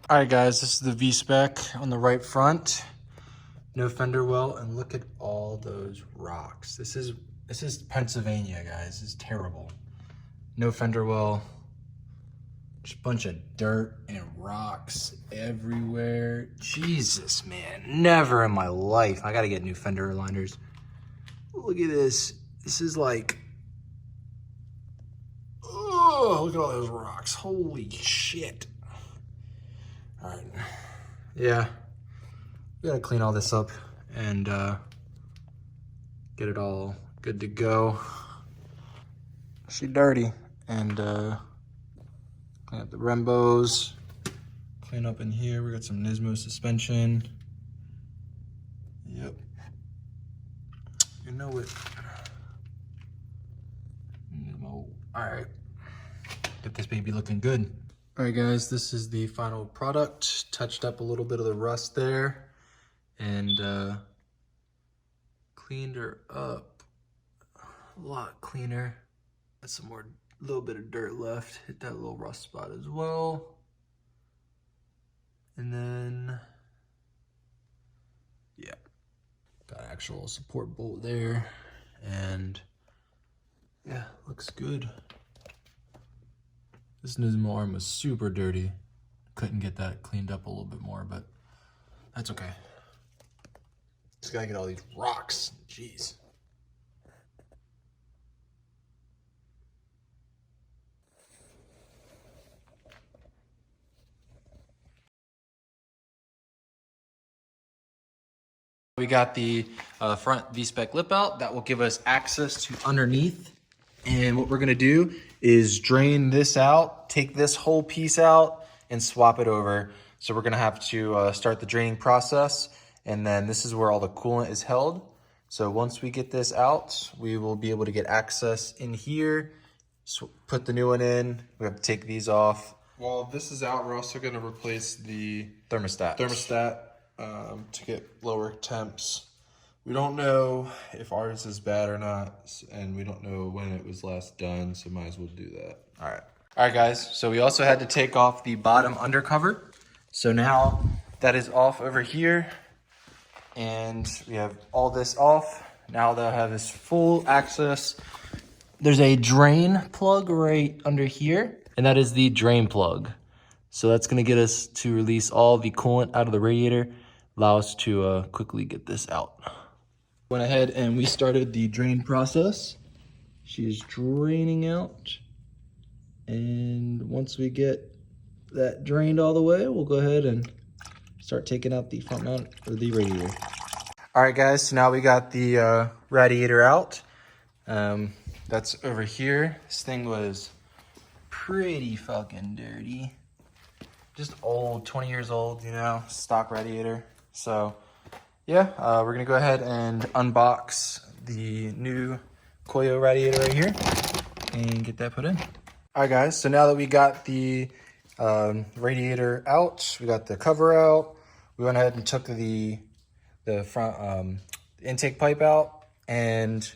All right, guys, this is the V-Spec on the right front. No fender well, and look at all those rocks. This is Pennsylvania, guys. This is terrible. No fender well. Just a bunch of dirt and rocks everywhere. Jesus, man. Never in my life. I gotta get new fender liners. Look at this. This is like... Oh, look at all those rocks. Holy shit. All right. Yeah. We gotta clean all this up and get it all good to go. She dirty. And clean up the Rembos. Clean up in here. We got some Nismo suspension. Yep. You know it. Nismo. All right. Get this baby looking good. All right, guys, this is the final product. Touched up a little bit of the rust there and cleaned her up a lot cleaner. Got some more, little bit of dirt left. Hit that little rust spot as well. And then, yeah, got an actual support bolt there. And yeah, looks good. This Nismo arm was super dirty. Couldn't get that cleaned up a little bit more, but that's okay. Just gotta get all these rocks. Jeez. We got the front V-Spec lip out that will give us access to underneath. And what we're gonna do is drain this out, take this whole piece out and swap it over. So we're gonna have to start the draining process. And then this is where all the coolant is held. So once we get this out, we will be able to get access in here. So put the new one in, we have to take these off. While this is out, we're also gonna replace the Thermostat. To get lower temps. We don't know if ours is bad or not, and we don't know when it was last done, so might as well do that. All right, guys. So we also had to take off the bottom undercover. So now that is off over here, and we have all this off. Now they'll have this full access. There's a drain plug right under here, and that is the drain plug. So that's gonna get us to release all the coolant out of the radiator, allow us to quickly get this out. Went ahead and we started the drain process. She is draining out. And once we get that drained all the way, we'll go ahead and start taking out the front mount or the radiator. All right, guys, so now we got the radiator out. That's over here. This thing was pretty fucking dirty. Just old, 20 years old, you know, stock radiator. So yeah, we're gonna go ahead and unbox the new Koyo radiator right here and get that put in. All right, guys, so now that we got the radiator out, we got the cover out, we went ahead and took the front intake pipe out, and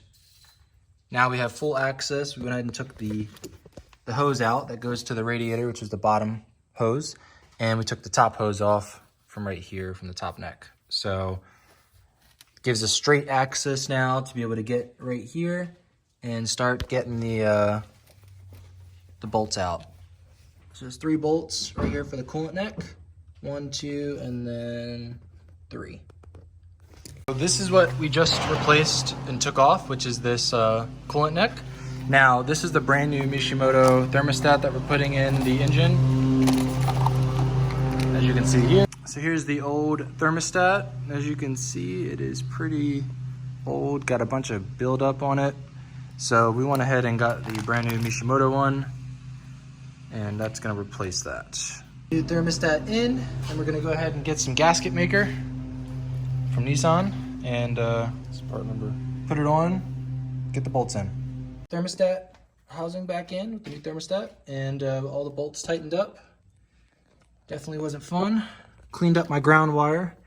now we have full access. We went ahead and took the hose out that goes to the radiator, which is the bottom hose, and we took the top hose off from right here, from the top neck. So gives us straight access now to be able to get right here and start getting the bolts out. So there's 3 bolts right here for the coolant neck. 1, 2, and then 3. So this is what we just replaced and took off, which is this coolant neck. Now, this is the brand new Mishimoto thermostat that we're putting in the engine, as you can see here. So here's the old thermostat. As you can see, it is pretty old, got a bunch of buildup on it. So we went ahead and got the brand new Mishimoto one, and that's gonna replace that. New thermostat in, and we're gonna go ahead and get some gasket maker from Nissan, and this part number. Put it on, get the bolts in. Thermostat housing back in with the new thermostat, and all the bolts tightened up. Definitely wasn't fun. Cleaned up my ground wire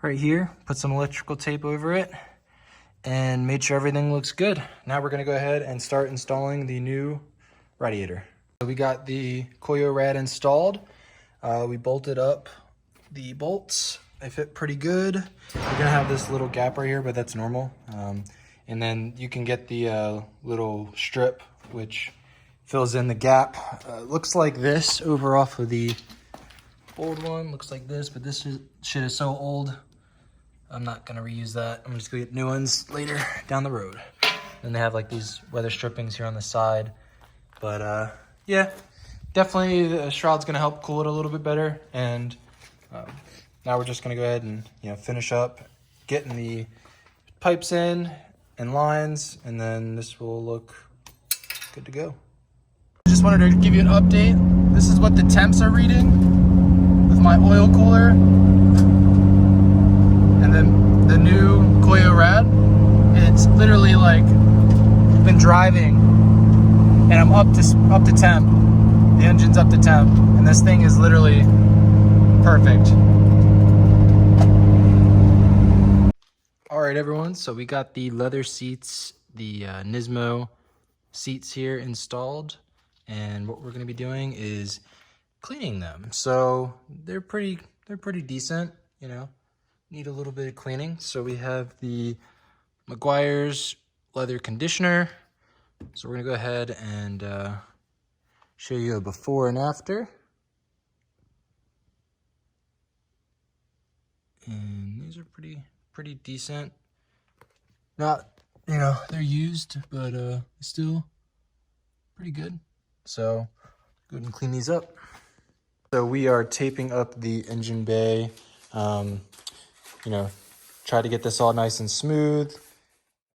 right here, put some electrical tape over it, and made sure everything looks good. Now we're gonna go ahead and start installing the new radiator. So we got the Koyo Rad installed. We bolted up the bolts. They fit pretty good. We're gonna have this little gap right here, but that's normal. And then you can get the little strip, which fills in the gap. Looks like this over off of the old one. Looks like this, but this shit is so old. I'm not gonna reuse that. I'm just gonna get new ones later down the road. And they have like these weather strippings here on the side. But yeah, definitely the shroud's gonna help cool it a little bit better. And now we're just gonna go ahead and finish up getting the pipes in and lines, and then this will look good to go. I just wanted to give you an update. This is what the temps are reading with my oil cooler. And then the new Koyo Rad, it's literally like been driving and I'm up to temp. The engine's up to temp, and this thing is literally perfect. All right, everyone, so we got the leather seats, the Nismo seats here installed, and what we're gonna be doing is cleaning them. So they're pretty decent, need a little bit of cleaning. So we have the Meguiar's leather conditioner. So we're gonna go ahead and show you a before and after. And these are pretty decent. Not, they're used, but still pretty good. So go ahead and clean these up. So we are taping up the engine bay. Try to get this all nice and smooth.